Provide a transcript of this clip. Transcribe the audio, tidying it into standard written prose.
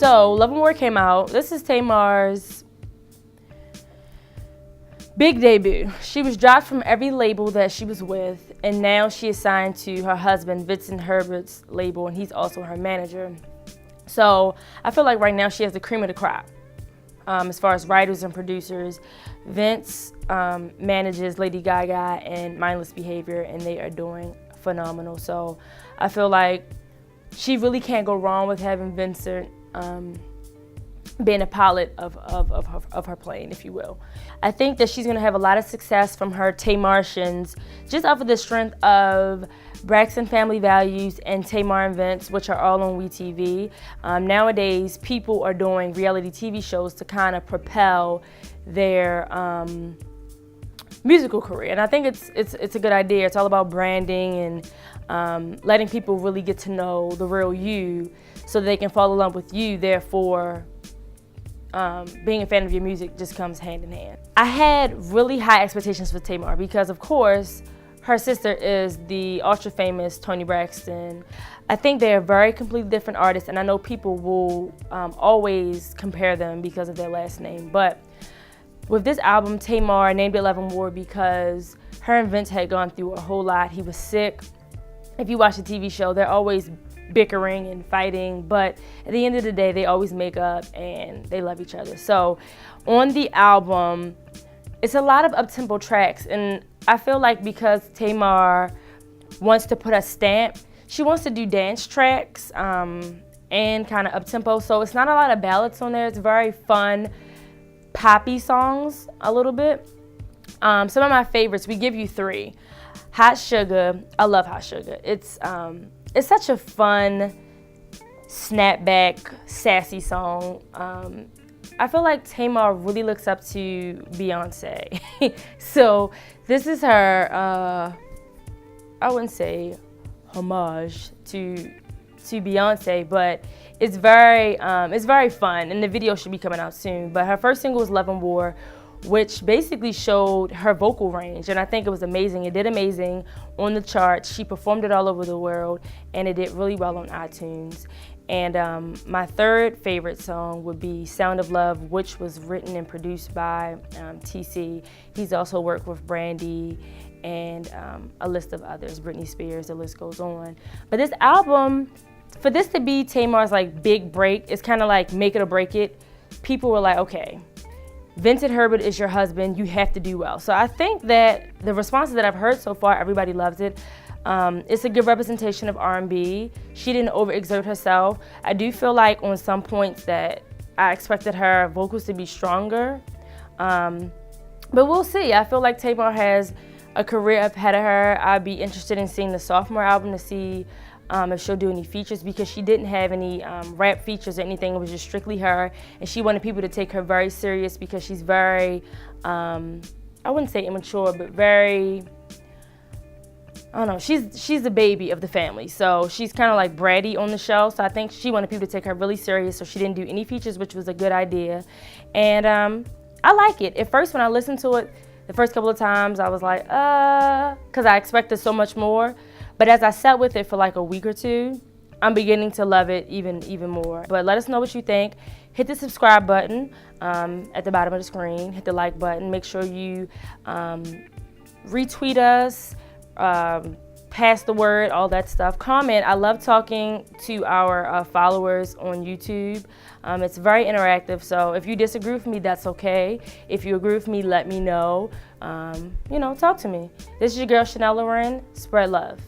So Love and War came out. This is Tamar's big debut. She was dropped from every label that she was with, and now she is signed to her husband, Vincent Herbert's label, and he's also her manager. So I feel like right now she has the cream of the crop. As far as writers and producers, Vince manages Lady Gaga and Mindless Behavior, and they are doing phenomenal. So I feel like she really can't go wrong with having Vincent being a pilot of her plane, if you will. I think that she's gonna have a lot of success from her Tamartians, just off of the strength of Braxton Family Values and Tamar and Vince, which are all on WeTV. Nowadays, people are doing reality TV shows to kind of propel their musical career, and I think it's a good idea. It's all about branding and letting people really get to know the real you, so they can fall in love with you. Therefore, being a fan of your music just comes hand in hand. I had really high expectations for Tamar because, of course, her sister is the ultra famous Toni Braxton. I think they're very completely different artists, and I know people will always compare them because of their last name. But with this album, Tamar named it Love and War because her and Vince had gone through a whole lot. He was sick. If you watch the TV show, they're always bickering and fighting, but at the end of the day, they always make up and they love each other. So on the album, it's a lot of up-tempo tracks, and I feel like because Tamar wants to put a stamp, she wants to do dance tracks and kind of up-tempo, so it's not a lot of ballads on there. It's very fun, poppy songs a little bit. Some of my favorites, we give you three. Hot Sugar, I love Hot Sugar. It's such a fun, snapback, sassy song. I feel like Tamar really looks up to Beyonce. So this is her, I wouldn't say homage to Beyonce, but it's very fun, and the video should be coming out soon. But her first single was Love and War, which basically showed her vocal range, and I think it was amazing. It did amazing on the charts. She performed it all over the world, and it did really well on iTunes. And my third favorite song would be Sound of Love, which was written and produced by TC. He's also worked with Brandy and a list of others, Britney Spears, the list goes on. But this album, for this to be Tamar's like big break, it's kind of like make it or break it. People were like, okay, Vincent Herbert is your husband, you have to do well. So I think that the responses that I've heard so far, everybody loves it. It's a good representation of R&B. She didn't overexert herself. I do feel like on some points that I expected her vocals to be stronger. But we'll see. I feel like Tamar has a career ahead of her. I'd be interested in seeing the sophomore album to see if she'll do any features, because she didn't have any rap features or anything. It was just strictly her, and she wanted people to take her very serious because she's very, I wouldn't say immature, but very, I don't know, she's the baby of the family, so she's kind of like bratty on the show. So I think she wanted people to take her really serious, so she didn't do any features, which was a good idea. And I like it. At first, when I listened to it, the first couple of times, I was like, because I expected so much more. But as I sat with it for like a week or two, I'm beginning to love it even more. But let us know what you think. Hit the subscribe button at the bottom of the screen. Hit the like button. Make sure you retweet us, pass the word, all that stuff. Comment. I love talking to our followers on YouTube. It's very interactive, so if you disagree with me, that's okay. If you agree with me, let me know. Talk to me. This is your girl, Chanel Loren. Spread love.